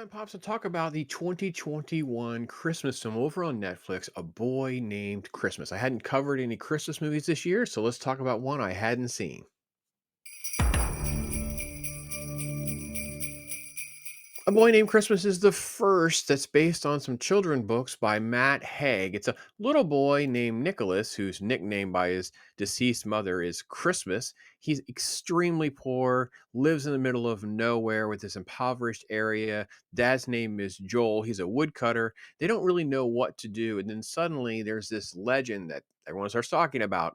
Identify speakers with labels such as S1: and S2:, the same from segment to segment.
S1: time, Pops, to talk about the 2021 Christmas film over on Netflix, A Boy Named Christmas. I hadn't covered any Christmas movies this year, so let's talk about one I hadn't seen. A Boy Named Christmas is the first that's based on some children books by Matt Haig. It's a little boy named Nikolas, whose nickname by his deceased mother is Christmas. He's extremely poor, lives in the middle of nowhere with this impoverished area. Dad's name is Joel. He's a woodcutter. They don't really know what to do. And then suddenly there's this legend that everyone starts talking about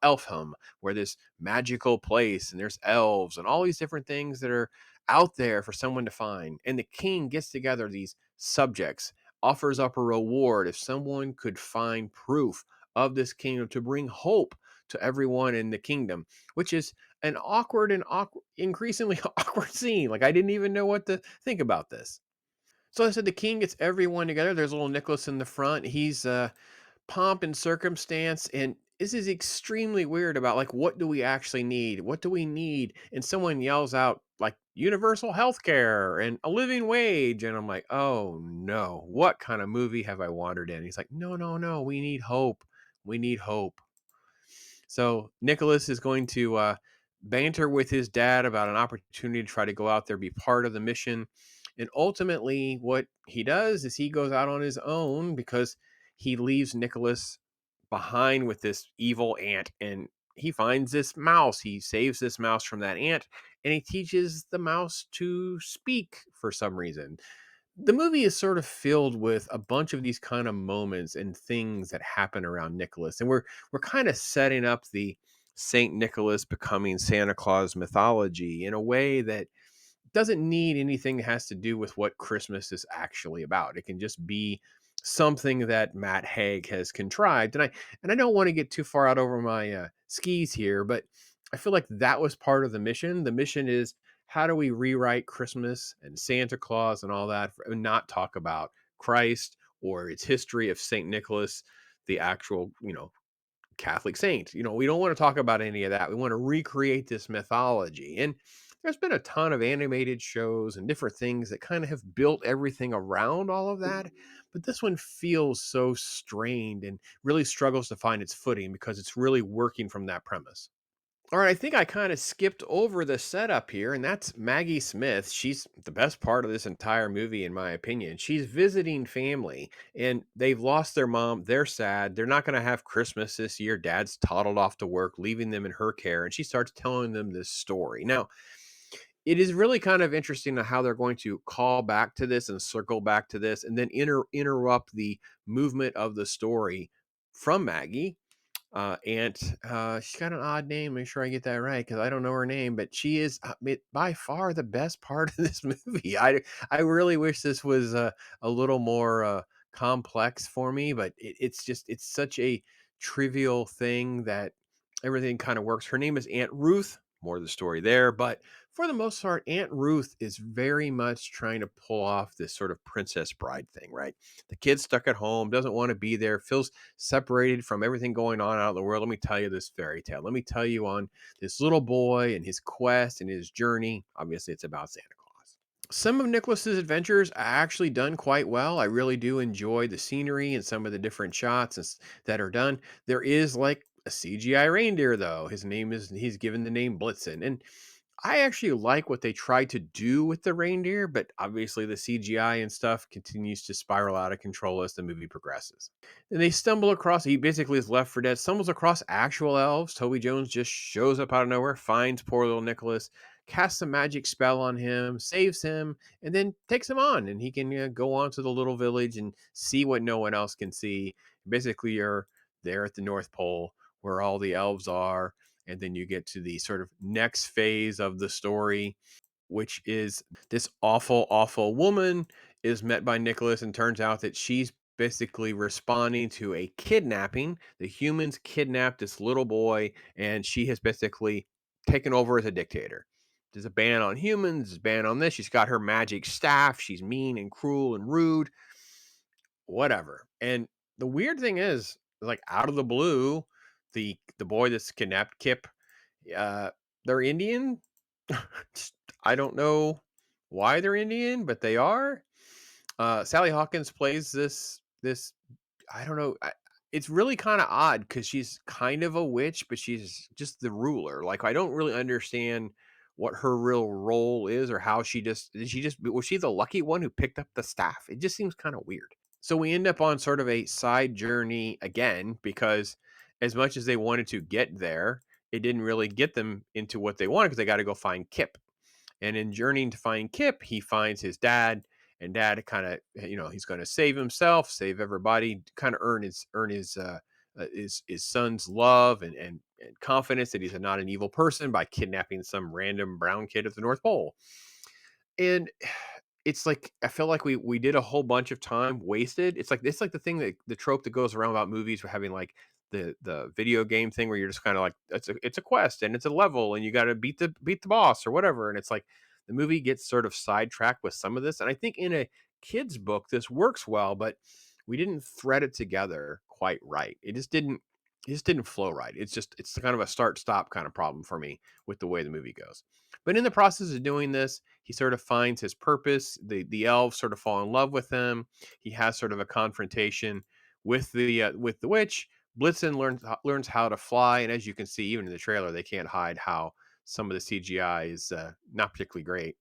S1: Elfhelm, where this magical place and there's elves and all these different things that are out there for someone to find. And the king gets together these subjects, offers up a reward if someone could find proof of this kingdom to bring hope to everyone in the kingdom, which is an increasingly awkward scene. Like I didn't even know what to think about this. So I said the king gets everyone together. There's little Nicholas in the front. He's pomp and circumstance, and this is extremely weird about like what do we actually need, what do we need, and someone yells out like universal health care and a living wage, and I'm like, oh no, what kind of movie have I wandered in? He's like, no, no, no, we need hope, we need hope. So Nicholas is going to banter with his dad about an opportunity to try to go out there, be part of the mission. And ultimately, what he does is he goes out on his own because he leaves Nicholas behind with this evil ant, and he finds this mouse. He saves this mouse from that ant, and he teaches the mouse to speak for some reason. The movie is sort of filled with a bunch of these kind of moments and things that happen around Nicholas, and we're kind of setting up the Saint Nicholas becoming Santa Claus mythology in a way that doesn't need anything that has to do with what Christmas is actually about. It can just be something that Matt Haig has contrived. And I don't want to get too far out over my skis here, but I feel like that was part of the mission. The mission is how do we rewrite Christmas and Santa Claus and all that and not talk about Christ or its history of Saint Nicholas, the actual, Catholic saint. We don't want to talk about any of that. We want to recreate this mythology. And there's been a ton of animated shows and different things that kind of have built everything around all of that. But this one feels so strained and really struggles to find its footing because it's really working from that premise. All right, I think I kind of skipped over the setup here, and that's Maggie Smith. She's the best part of this entire movie, in my opinion. She's visiting family, and they've lost their mom. They're sad. They're not going to have Christmas this year. Dad's toddled off to work, leaving them in her care, and she starts telling them this story. Now, it is really kind of interesting to how they're going to call back to this and circle back to this, and then interrupt the movement of the story from Maggie Aunt, she's got an odd name. Make sure I get that right because I don't know her name, but she is by far the best part of this movie. I really wish this was a little more complex for me, but it's such a trivial thing that everything kind of works. Her name is Aunt Ruth. More of the story there, but for the most part, Aunt Ruth is very much trying to pull off this sort of Princess Bride thing, right? The kid's stuck at home, doesn't want to be there, feels separated from everything going on out in the world. Let me tell you this fairy tale. Let me tell you on this little boy and his quest and his journey. Obviously, it's about Santa Claus. Some of Nicholas's adventures are actually done quite well. I really do enjoy the scenery and some of the different shots that are done. There is like a CGI reindeer, though. He's given the name Blitzen. And I actually like what they tried to do with the reindeer, but obviously the CGI and stuff continues to spiral out of control as the movie progresses. And they stumble across, he basically is left for dead, stumbles across actual elves. Toby Jones just shows up out of nowhere, finds poor little Nicholas, casts a magic spell on him, saves him, and then takes him on. And he can go on to the little village and see what no one else can see. Basically, you're there at the North Pole where all the elves are, and then you get to the sort of next phase of the story, which is this awful, awful woman is met by Nicholas, and turns out that she's basically responding to a kidnapping. The humans kidnapped this little boy, and she has basically taken over as a dictator. There's a ban on humans, there's a ban on this. She's got her magic staff. She's mean and cruel and rude, whatever. And the weird thing is, like out of the blue, the boy that's kidnapped, Kip, uh, they're Indian. I don't know why they're Indian, but they are. Sally Hawkins plays this I don't know. It's really kind of odd because she's kind of a witch, but she's just the ruler. Like I don't really understand what her real role is or how she just did she just was she the lucky one who picked up the staff? It just seems kind of weird. So we end up on sort of a side journey again because as much as they wanted to get there, it didn't really get them into what they wanted because they got to go find Kip. And in journeying to find Kip, he finds his dad, and dad kind of, he's going to save himself, save everybody, kind of earn his son's love and confidence that he's not an evil person by kidnapping some random brown kid at the North Pole. And it's like I feel like we did a whole bunch of time wasted. It's like the thing that the trope that goes around about movies for having like the video game thing where you're just kind of like it's a quest and it's a level and you got to beat the boss or whatever. And it's like the movie gets sort of sidetracked with some of this. And I think in a kid's book this works well, but we didn't thread it together quite right. It just didn't flow right. It's kind of a start stop kind of problem for me with the way the movie goes. But in the process of doing this, he sort of finds his purpose. The elves sort of fall in love with him. He has sort of a confrontation with the witch. Blitzen learns how to fly, and as you can see, even in the trailer, they can't hide how some of the CGI is not particularly great.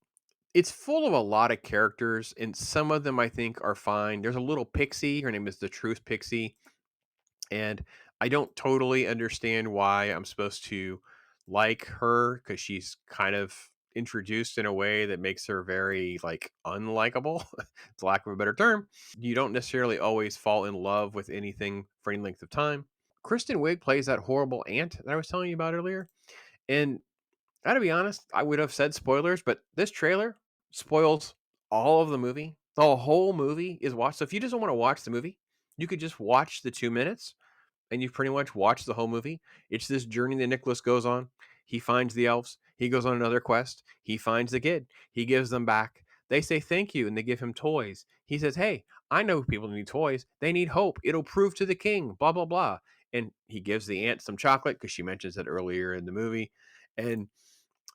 S1: It's full of a lot of characters, and some of them I think are fine. There's a little pixie. Her name is the Truth Pixie, and I don't totally understand why I'm supposed to like her because she's kind of introduced in a way that makes her very like unlikable, for lack of a better term. You don't necessarily always fall in love with anything for any length of time. Kristen Wiig plays that horrible aunt that I was telling you about earlier. And I gotta be honest, I would have said spoilers, but this trailer spoils all of the movie. The whole movie is watched. So if you just don't want to watch the movie, you could just watch the 2 minutes and you've pretty much watched the whole movie. It's this journey that Nicholas goes on. He finds the elves. He goes on another quest. He finds the kid. He gives them back. They say thank you and they give him toys. He says, "Hey, I know people need toys. They need hope. It'll prove to the king, blah, blah, blah." And he gives the aunt some chocolate because she mentions it earlier in the movie. And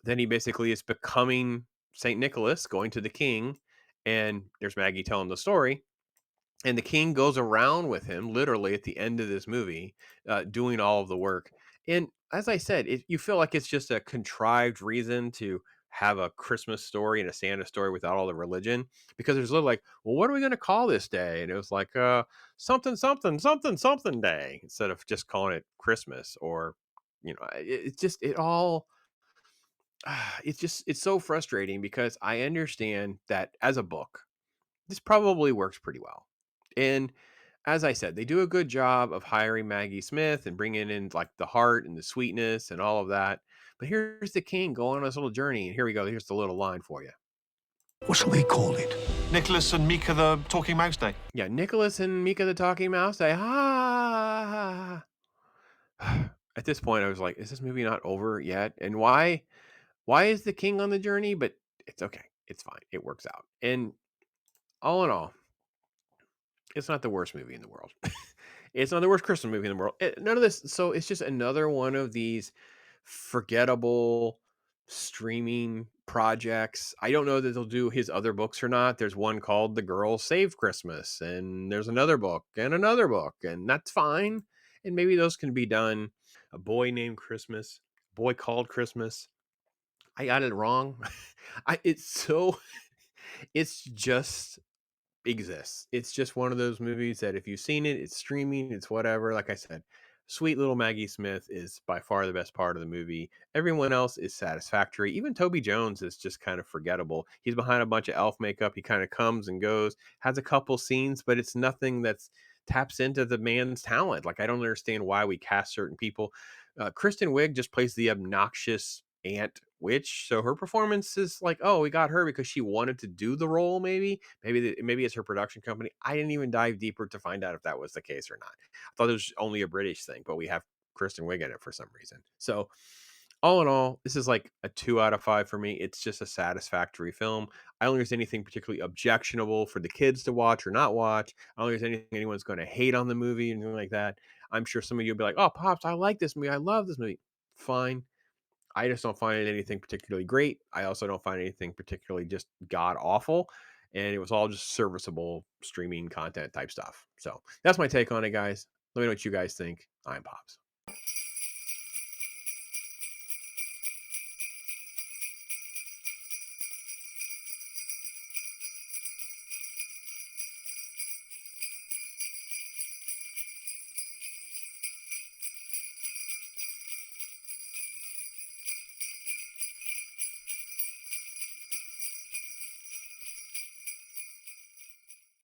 S1: then he basically is becoming St. Nicholas, going to the king. And there's Maggie telling the story and the king goes around with him literally at the end of this movie doing all of the work. And as I said, you feel like it's just a contrived reason to have a Christmas story and a Santa story without all the religion, because there's little like, well, what are we going to call this day? And it was like something something something something day instead of just calling it Christmas. Or it's just it all it's so frustrating because I understand that as a book this probably works pretty well. And as I said, they do a good job of hiring Maggie Smith and bringing in like the heart and the sweetness and all of that. But here's the king going on this little journey. And here we go. Here's the little line for you.
S2: What shall we call it?
S3: Nicholas and Mika the Talking Mouse Day.
S1: Yeah, Nicholas and Mika the Talking Mouse say, ha. At this point, I was like, is this movie not over yet? And why is the king on the journey? But it's okay. It's fine. It works out. And all in all, it's not the worst movie in the world. It's not the worst Christmas movie in the world. None of this. So it's just another one of these forgettable streaming projects. I don't know that they'll do his other books or not. There's one called The Girls Save Christmas, and there's another book, and that's fine. And maybe those can be done. A Boy Named Christmas, Boy Called Christmas. I got it wrong. It's so. It's just exists. It's just one of those movies that if you've seen it, it's streaming, it's whatever. Like I said, sweet little Maggie Smith is by far the best part of the movie. Everyone else is satisfactory. Even Toby Jones is just kind of forgettable. He's behind a bunch of elf makeup. He kind of comes and goes, has a couple scenes, but it's nothing that's taps into the man's talent. Like I don't understand why we cast certain people. Kristen Wiig just plays the obnoxious aunt witch, so her performance is like, oh, we got her because she wanted to do the role. Maybe it's her production company. I didn't even dive deeper to find out if that was the case or not. I thought it was only a British thing, but we have Kristen Wiig in it for some reason. So all in all, this is like a 2 out of 5 for me. It's just a satisfactory film. I don't think there's anything particularly objectionable for the kids to watch or not watch. I don't think there's anything anyone's going to hate on the movie and anything like that. I'm sure some of you will be like, oh, Pops, I like this movie. I love this movie. Fine. I just don't find anything particularly great. I also don't find anything particularly just god awful. and it was all just serviceable streaming content type stuff. So that's my take on it, guys. Let me know what you guys think. I'm Pops.